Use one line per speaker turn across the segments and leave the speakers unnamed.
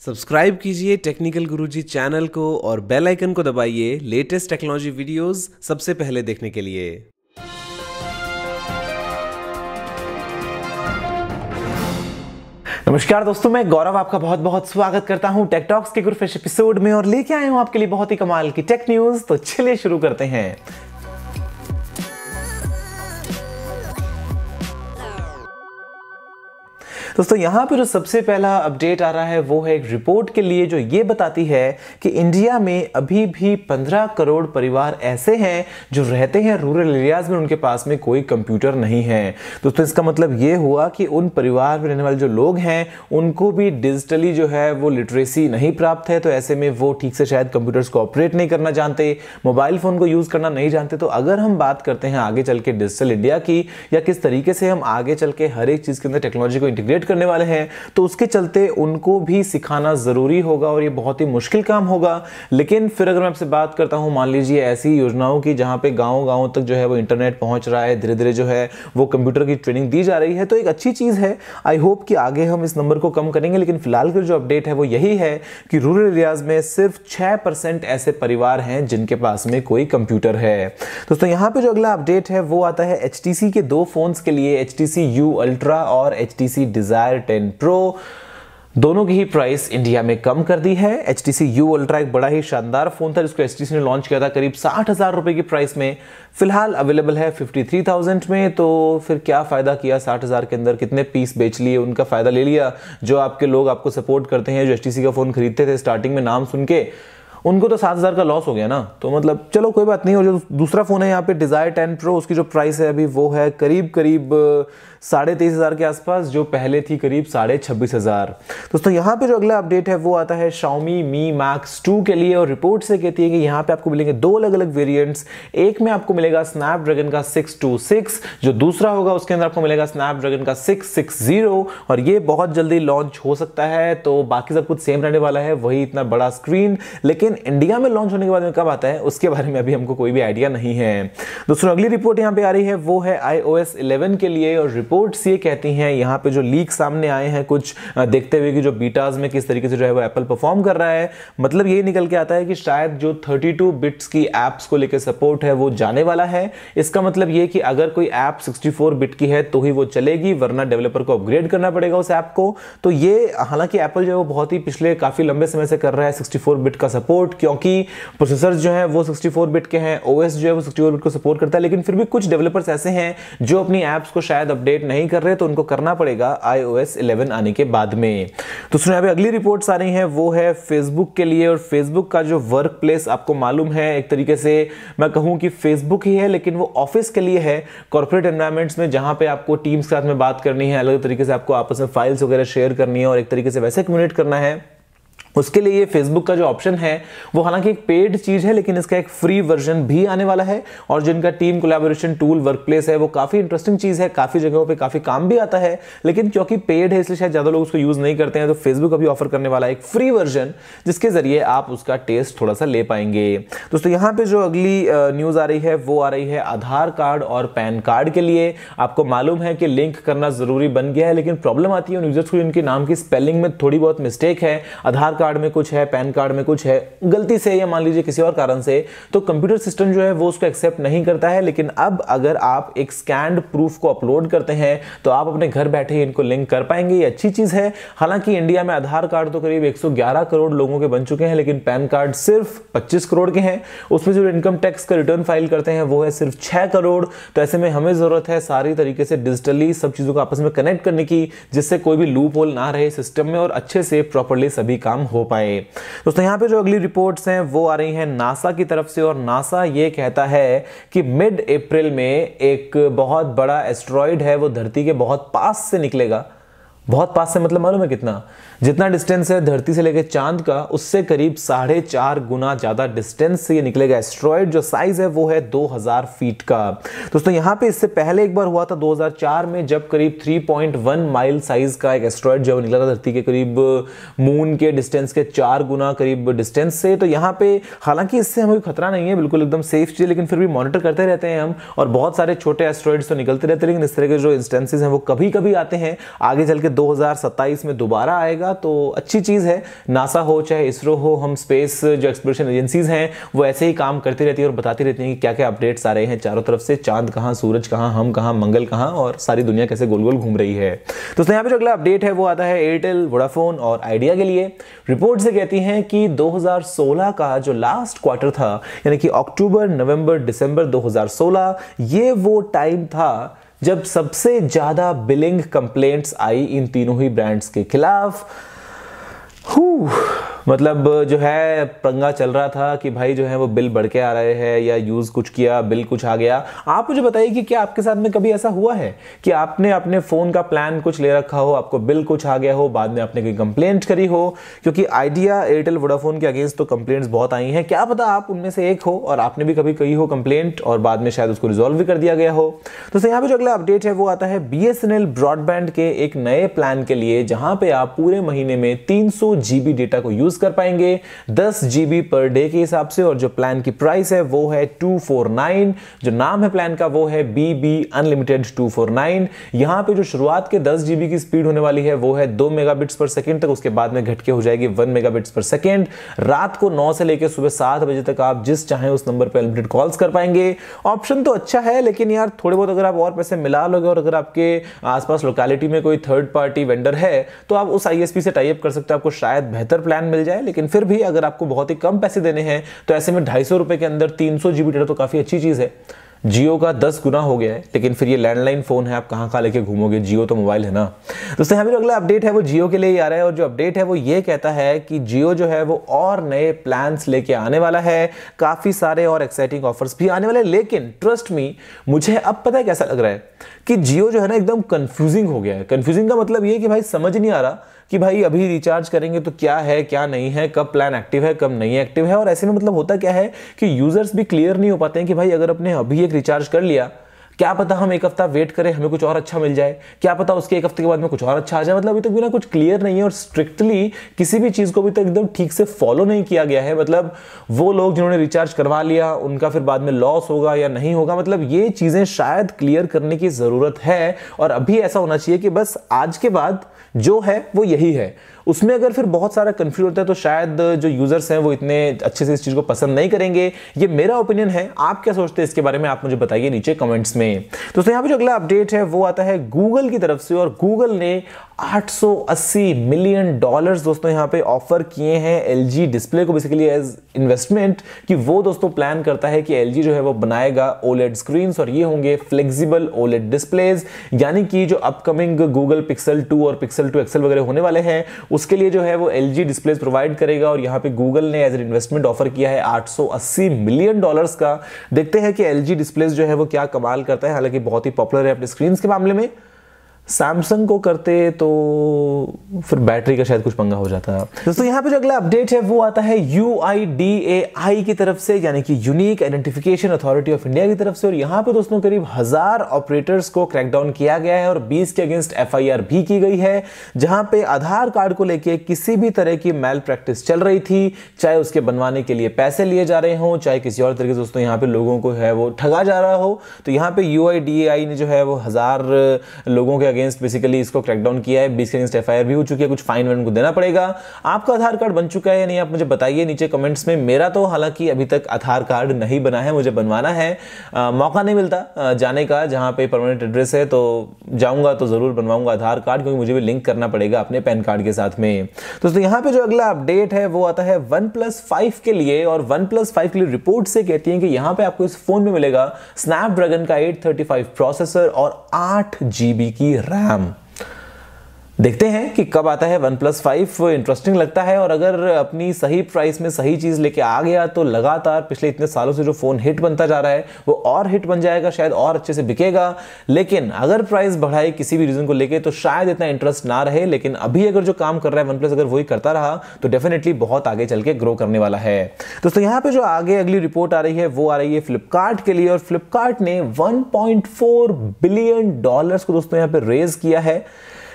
Subscribe कीजिए technical गुरुजी channel को और बेल आइकन को दबाइए लेटेस्ट टेक्नोलॉजी वीडियोस सबसे पहले देखने के लिए।
नमस्कार दोस्तों, मैं गौरव आपका बहुत बहुत स्वागत करता हूं टेक टॉक्स के फ्रेश एपिसोड में और लेके आए हूं आपके लिए बहुत ही कमाल की टेक न्यूज। तो चलिए शुरू करते हैं। दोस्तों यहाँ पे जो सबसे पहला अपडेट आ रहा है वो है एक रिपोर्ट के लिए जो ये बताती है कि इंडिया में अभी भी 15 करोड़ परिवार ऐसे हैं जो रहते हैं रूरल एरियाज में, उनके पास में कोई कंप्यूटर नहीं है। दोस्तों इसका मतलब ये हुआ कि उन परिवार में रहने वाले जो लोग हैं उनको भी डिजिटली जो है वो लिटरेसी नहीं प्राप्त है। तो ऐसे में वो ठीक से शायद कंप्यूटर्स को ऑपरेट नहीं करना जानते, मोबाइल फोन को यूज करना नहीं जानते। तो अगर हम बात करते हैं आगे चल के डिजिटल इंडिया की, या किस तरीके से हम आगे चल के हर एक चीज के अंदर टेक्नोलॉजी को इंटीग्रेट करने वाले हैं, तो उसके चलते उनको भी सिखाना जरूरी होगा और ये बहुत ही मुश्किल काम होगा। लेकिन फिर अगर मैं आपसे बात करता हूं, मान लीजिए ऐसी योजनाओं की जहां पे गांव-गांव तक जो है वो इंटरनेट पहुंच रहा है, धीरे-धीरे जो है वो कंप्यूटर की ट्रेनिंग दी जा रही है, तो एक अच्छी चीज है। आई होप कि आगे हम इस नंबर को कम करेंगे। लेकिन फिलहाल की जो अपडेट है वो यही है कि रूरल एरियाज में सिर्फ 6% ऐसे परिवार हैं जिनके पास में कोई कंप्यूटर है। दोस्तों यहां पे जो अगला अपडेट है वो आता है HTC के दो फोन्स के लिए, HTC U Ultra और HTC Desire 10 Pro। दोनों की ही प्राइस इंडिया में कम कर दी है। HTC U Ultra एक बड़ा ही शानदार फोन था जिसको HTC ने लॉन्च किया था करीब 60,000 रुपए की प्राइस में। फिलहाल अवेलेबल है 53,000 में। तो फिर क्या फायदा किया, 60,000 के अंदर कितने पीस बेच लिए, उनका फायदा ले लिया। जो आपके लोग आपको सपोर्ट करते हैं, जो HTC का फोन खरीदते थे स्टार्टिंग में नाम सुन के, उनको तो 7,000 का लॉस हो गया ना। तो मतलब चलो कोई बात नहीं। और जो दूसरा फोन है यहाँ पे Desire 10 Pro, उसकी जो प्राइस है अभी वो है करीब 23,500 के आसपास, जो पहले थी करीब 26,500। दोस्तों यहाँ पे जो अगला अपडेट है वो आता है Xiaomi Mi Max 2 के लिए और रिपोर्ट से कहती है कि यहाँ पे आपको मिलेंगे दो अलग अलग वेरिएंट्स। एक में आपको मिलेगा स्नैपड्रैगन का 626, जो दूसरा होगा उसके अंदर आपको मिलेगा स्नैपड्रैगन का 660 और ये बहुत जल्दी लॉन्च हो सकता है। तो बाकी सब कुछ सेम रहने वाला है, वही इतना बड़ा स्क्रीन। लेकिन इंडिया में लॉन्च होने के बाद में कब आता है उसके बारे में अभी हमको कोई भी आइडिया नहीं है। दोस्तों अगली रिपोर्ट यहाँ पे आ रही है वो है iOS 11 के लिए और रिपोर्ट्स ये कहती हैं, यहाँ पे जो लीक सामने आए हैं कुछ देखते हुए कि जो बीटाज में किस तरीके से जो है वो एप्पल परफॉर्म कर रहा है, मतलब ये निकल के आता है कि शायद जो 32 बिट्स की एप्स को लेकर सपोर्ट है वो जाने वाला है। इसका मतलब ये कि अगर कोई ऐप 64 बिट की है तो ही वो चलेगी, वरना डेवलपर को अपग्रेड करना पड़ेगा उस ऐप को। तो ये हालांकि एप्पल जो है वो बहुत ही पिछले काफी लंबे समय से कर रहा है 64 बिट का सपोर्ट, क्योंकि प्रोसेसर जो है वो 64 बिट के हैं, ओएस जो है वो 64 बिट को सपोर्ट करता है। लेकिन फिर भी कुछ डेवलपर्स ऐसे हैं जो अपनी एप्स को शायद अपडेट नहीं कर रहे, तो उनको करना पड़ेगा iOS 11 आने के बाद में। तो सुनिए अभी अगली रिपोर्ट्स आ रही हैं वो है फेसबुक के लिए और फेसबुक का जो वर्क प्लेस आपको मालूम है, एक तरीके से मैं कहूं कि फेसबुक ही है, लेकिन वो ऑफिस के लिए है, कॉर्पोरेट एनवायरमेंट्स में, जहां पे आपको टीम्स के साथ में बात करनी है, अलग तरीके से आपको आपस में फाइल्स वगैरह शेयर करनी है और एक तरीके से वैसे कम्युनिकेट करना है। उसके लिए फेसबुक का जो ऑप्शन है वो हालांकि एक पेड चीज है, लेकिन इसका एक फ्री वर्जन भी आने वाला है। और जो इनका टीम कोलैबोरेशन टूल वर्कप्लेस है वो काफी इंटरेस्टिंग चीज है, काफी जगहों पे काफी काम भी आता है, लेकिन क्योंकि पेड है इसलिए शायद ज्यादा लोग उसको यूज नहीं करते हैं। तो फेसबुक अभी ऑफर करने वाला है एक फ्री वर्जन जिसके जरिए आप उसका टेस्ट थोड़ा सा ले पाएंगे। दोस्तों यहाँ पे जो अगली न्यूज आ रही है वो आ रही है आधार कार्ड और पैन कार्ड के लिए। आपको मालूम है कि लिंक करना जरूरी बन गया है, लेकिन प्रॉब्लम आती है उन यूजर्स को जिनके नाम की स्पेलिंग में थोड़ी बहुत मिस्टेक है, आधार कार्ड में कुछ है, पैन कार्ड में कुछ है, गलती से या मान लीजिए किसी और कारण से, तो कंप्यूटर सिस्टम जो है वो उसको एक्सेप्ट नहीं करता है। लेकिन अब अगर आप एक स्कैन्ड प्रूफ को अपलोड करते हैं तो आप अपने घर बैठे ही इनको लिंक कर पाएंगे। ये अच्छी चीज है। हालांकि इंडिया में आधार कार्ड तो करीब 111 करोड़ लोगों के बन चुके हैं, लेकिन पैन कार्ड सिर्फ 25 करोड़ के हैं। उसमें जो इनकम टैक्स का रिटर्न फाइल करते हैं वो है सिर्फ 6 करोड़। तो ऐसे में हमें जरूरत है सारी तरीके से डिजिटली सब चीजों को आपस में कनेक्ट करने की, जिससे कोई भी लूप होल ना रहे सिस्टम में और अच्छे से प्रॉपर्ली सभी काम हो पाए। दोस्तों यहाँ पे जो अगली रिपोर्ट्स हैं वो आ रही हैं नासा की तरफ से और नासा ये कहता है कि मिड अप्रैल में एक बहुत बड़ा एस्टेरॉयड है वो धरती के बहुत पास से निकलेगा। बहुत पास से मतलब मालूम है कितना? जितना डिस्टेंस है धरती से लेकर चांद का, उससे करीब 4.5 गुना ज्यादा डिस्टेंस से ये निकलेगा एस्टेरॉयड। जो साइज है वो है 2000 फीट का। दोस्तों यहाँ पे इससे पहले एक बार हुआ था 2004 में, जब करीब 3.1 माइल साइज का एक एस्टेरॉयड जो निकला था धरती के करीब मून के डिस्टेंस के 4 गुना करीब डिस्टेंस से। तो यहाँ पे हालांकि इससे हमें खतरा नहीं है, बिल्कुल एकदम सेफ चीज, लेकिन फिर भी मॉनिटर करते रहते हैं हम, और बहुत सारे छोटे एस्टेरॉयड्स तो निकलते रहते हैं। लेकिन इस तरह के जो इंस्टेंसेस हैं वो कभी कभी आते हैं, आगे चल के 2027 में दोबारा आएगा, तो अच्छी चीज़ है। नासा हो चाहे इसरो हो, हम स्पेस जो एक्सप्लोरेशन एजेंसीज हैं वो ऐसे ही काम करती रहती है और बताती रहती हैं कि क्या क्या अपडेट्स आ रहे हैं चारों तरफ से, चांद कहाँ, सूरज कहाँ, हम कहाँ, मंगल कहाँ और सारी दुनिया कैसे गोल गोल घूम रही है। तो यहाँ पे जो अगला अपडेट है वो आता है एयरटेल, वोडाफोन और आइडिया के लिए। रिपोर्ट से कहती हैं कि 2016 का जो लास्ट क्वार्टर था, यानी कि अक्टूबर, नवंबर, दिसंबर 2016, ये वो टाइम था जब सबसे ज्यादा बिलिंग कंप्लेंट्स आई इन तीनों ही ब्रांड्स के खिलाफ। मतलब जो है पंगा चल रहा था कि भाई जो है वो बिल बढ़ के आ रहे हैं, या यूज कुछ किया बिल कुछ आ गया। आप मुझे बताइए कि क्या आपके साथ में कभी ऐसा हुआ है कि आपने अपने फोन का प्लान कुछ ले रखा हो, आपको बिल कुछ आ गया हो, बाद में आपने कोई कंप्लेंट करी हो? क्योंकि आइडिया, एयरटेल, वोडाफोन के अगेंस्ट तो कंप्लेंट्स बहुत आई हैं, क्या पता आप उनमें से एक हो और आपने भी कभी कही हो कंप्लेंट और बाद में शायद उसको रिजॉल्व भी कर दिया गया हो। तो यहाँ पे जो अगला अपडेट है वो आता है BSNL ब्रॉडबैंड के एक नए प्लान के लिए, जहां पे आप पूरे महीने में 300 GB डेटा को यूज कर पाएंगे 10 GB पर डे के हिसाब से, और जो प्लान की प्राइस है वो है 249। जो नाम है प्लान का वो है BB अनलिमिटेड 249। यहां पे जो शुरुआत के 10 GB की स्पीड होने वाली है वो है 2 मेगाबिट्स पर सेकंड तक, उसके बाद में घट के हो जाएगी 1 मेगाबिट्स पर सेकंड। रात को 9 से लेकर सुबह 7 बजे तक आप जिस चाहें उस नंबर पर अनलिमिटेड कॉल्स कर पाएंगे। ऑप्शन तो अच्छा है, लेकिन यार थोड़े बहुत अगर आप और पैसे मिला लोगे और अगर आपके आसपास लोकेलिटी में कोई थर्ड पार्टी वेंडर है तो आप उस ISP से टाई अप कर सकते हो, आपको शायद बेहतर प्लान मिल जाए। लेकिन फिर भी अगर आपको बहुत ही कम पैसे देने हैं तो ऐसे में 250 रुपए के अंदर 300 GB डेटा तो काफी अच्छी चीज है। जियो का 10 गुना हो गया है, लेकिन फिर ये लैंडलाइन फोन है, आप कहां लेके घूमोगे, जियो तो मोबाइल है ना। दोस्तों यहाँ पे जो अगला अपडेट है वो जियो के लिए ही आ रहा है, और जो अपडेट है वो ये कहता है कि जियो जो है वो और नए प्लान्स लेके आने वाला है, काफी सारे और एक्साइटिंग ऑफर्स भी आने वाले हैं। लेकिन ट्रस्ट मी, मुझे अब पता है कैसा लग रहा है कि जियो जो है ना एकदम कंफ्यूजिंग हो गया है। कंफ्यूजिंग का मतलब ये कि भाई समझ नहीं आ रहा कि भाई अभी रिचार्ज करेंगे तो क्या है क्या नहीं है, कब प्लान एक्टिव है कब नहीं एक्टिव है। और ऐसे में मतलब होता क्या है कि यूजर्स भी क्लियर नहीं हो पाते हैं कि भाई अगर अपने अभी एक रिचार्ज कर लिया, क्या पता हम एक हफ्ता वेट करें हमें कुछ और अच्छा मिल जाए, क्या पता उसके एक हफ्ते के बाद में कुछ और अच्छा आ जाए। मतलब अभी तक बिना कुछ क्लियर नहीं है और स्ट्रिक्टली किसी भी चीज को अभी तक एकदम ठीक से फॉलो नहीं किया गया है। मतलब वो लोग जिन्होंने रिचार्ज करवा लिया उनका फिर बाद में लॉस होगा या नहीं होगा, मतलब ये चीजें शायद क्लियर करने की जरूरत है। और अभी ऐसा होना चाहिए कि बस आज के बाद जो है वो यही है। उसमें अगर फिर बहुत सारा कंफ्यूज होता है तो शायद जो यूजर्स हैं वो इतने अच्छे से इस चीज को पसंद नहीं करेंगे। ये मेरा ओपिनियन है, आप क्या सोचते हैं इसके बारे में आप मुझे बताइए नीचे कमेंट्स में। दोस्तों यहाँ पे जो अगला अपडेट है वो आता है गूगल की तरफ से, और गूगल ने 880 मिलियन डॉलर्स दोस्तों यहाँ पे ऑफर किए हैं LG डिस्प्ले को बेसिकली एज इन्वेस्टमेंट, कि वो दोस्तों प्लान करता है कि LG जो है वो बनाएगा OLED स्क्रीन्स, और ये होंगे फ्लेक्सिबल OLED डिस्प्लेज। यानी कि जो अपकमिंग गूगल पिक्सल 2 और पिक्सल 2 XL वगैरह होने वाले हैं उसके लिए जो है वो LG डिस्प्लेज प्रोवाइड करेगा। और यहाँ पे गूगल ने एज इन्वेस्टमेंट ऑफर किया है 880 मिलियन डॉलर्स का। देखते हैं कि LG डिस्प्लेज जो है वो क्या कमाल करता है। हालांकि बहुत ही पॉपुलर है अपने स्क्रीन के मामले में, सैमसंग को करते तो फिर बैटरी का शायद कुछ पंगा हो जाता। दोस्तों यहाँ पे जो अगला अपडेट है वो आता है UIDAI की तरफ से, यानी कि unique identification authority of India की तरफ से। और यहाँ पे दोस्तों करीब 1000 ऑपरेटर्स को क्रैकडाउन किया गया है और 20 के अगेंस्ट FIR भी की गई है, जहां पे आधार कार्ड को लेके किसी भी तरह की मैल प्रैक्टिस चल रही थी, चाहे उसके बनवाने के लिए पैसे लिए जा रहे हो, चाहे किसी और तरीके से दोस्तों यहाँ पे लोगों को है वो ठगा जा रहा हो। तो यहाँ पे UIDAI ने जो है वो 1000 लोगों के अगेंस्ट बेसिकली इसको क्रैकडाउन किया है। 20 के अगेंस्ट FIR भी हो चुकी है, कुछ फाइन वाइन को देना पड़ेगा। आपका आधार कार्ड बन चुका है या नहीं आप मुझे बताइए नीचे कमेंट्स में। मेरा तो हालांकि अभी तक आधार कार्ड नहीं बना है, मुझे बनवाना है। मौका नहीं मिलता जाने का, जहां पे परमानेंट एड्रेस है, तो जाऊंगा तो जरूर बनवाऊंगा आधार कार्ड, क्योंकि मुझे भी लिंक करना पड़ेगा अपने पैन कार्ड के साथ में। दोस्तों यहाँ पे जो अगला अपडेट है वो आता है OnePlus 5 के लिए, और OnePlus 5 के लिए रिपोर्ट से कहती है कि यहाँ पे आपको इस फोन में मिलेगा स्नैपड्रैगन का 835 प्रोसेसर और 8 GB की रैम। देखते हैं कि कब आता है OnePlus 5, इंटरेस्टिंग लगता है। और अगर अपनी सही प्राइस में सही चीज लेके आ गया तो लगातार पिछले इतने सालों से जो फोन हिट बनता जा रहा है वो और हिट बन जाएगा, शायद और अच्छे से बिकेगा। लेकिन अगर प्राइस बढ़ाए किसी भी रीजन को लेके तो शायद इतना इंटरेस्ट ना रहे। लेकिन अभी अगर जो काम कर रहा है OnePlus अगर वही करता रहा तो डेफिनेटली बहुत आगे चल के ग्रो करने वाला है। दोस्तों यहाँ पे जो आगे अगली रिपोर्ट आ रही है वो आ रही है फ्लिपकार्ट के लिए, और फ्लिपकार्ट ने $1.4 बिलियन को दोस्तों यहाँ पे रेज किया है।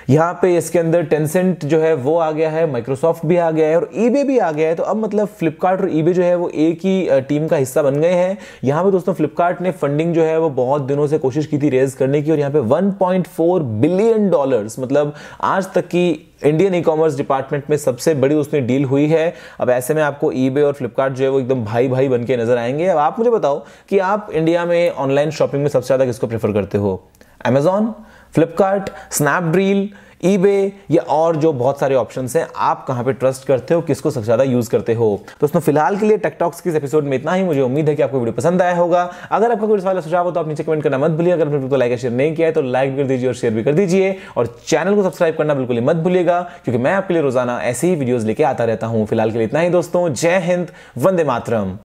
यहाँ पे इसके अंदर टेंसेंट जो है वो आ गया है, माइक्रोसॉफ्ट भी आ गया है और ईबे भी आ गया है। तो अब मतलब फ्लिपकार्ट और ईबे जो है वो एक ही टीम का हिस्सा बन गए हैं। यहाँ पे दोस्तों फ्लिपकार्ट ने फंडिंग जो है वो बहुत दिनों से कोशिश की थी रेज करने की और यहाँ पे 1.4 बिलियन डॉलर्स, मतलब आज तक की इंडियन ई कॉमर्स डिपार्टमेंट में सबसे बड़ी उसमें डील हुई है। अब ऐसे में आपको ईबे और फ्लिपकार्ट जो है वो एकदम भाई भाई बन के नजर आएंगे। अब आप मुझे बताओ कि आप इंडिया में ऑनलाइन शॉपिंग में सबसे ज्यादा किसको प्रेफर करते हो, अमेजॉन, फ्लिपकार्ट, स्नैपडील, ईबे या और जो बहुत सारे ऑप्शंस हैं, आप कहां पे ट्रस्ट करते हो, किसको सबसे ज्यादा यूज करते हो। दोस्तों फिलहाल के लिए टेक टॉक्स के इस एपिसोड में इतना ही। मुझे उम्मीद है कि आपको वीडियो पसंद आया होगा। अगर आपका कोई सवाल या सुझाव हो तो आप नीचे कमेंट करना मत भूलिए। अगर आपने लाइक या शेयर नहीं किया है तो लाइक कर दीजिए और शेयर भी कर दीजिए और चैनल को सब्सक्राइब करना बिल्कुल ही मत भूलिएगा, क्योंकि मैं आपके लिए रोजाना ऐसे ही वीडियोस लेके आता रहता हूं। फिलहाल के लिए इतना ही दोस्तों, जय हिंद, वंदे मातरम।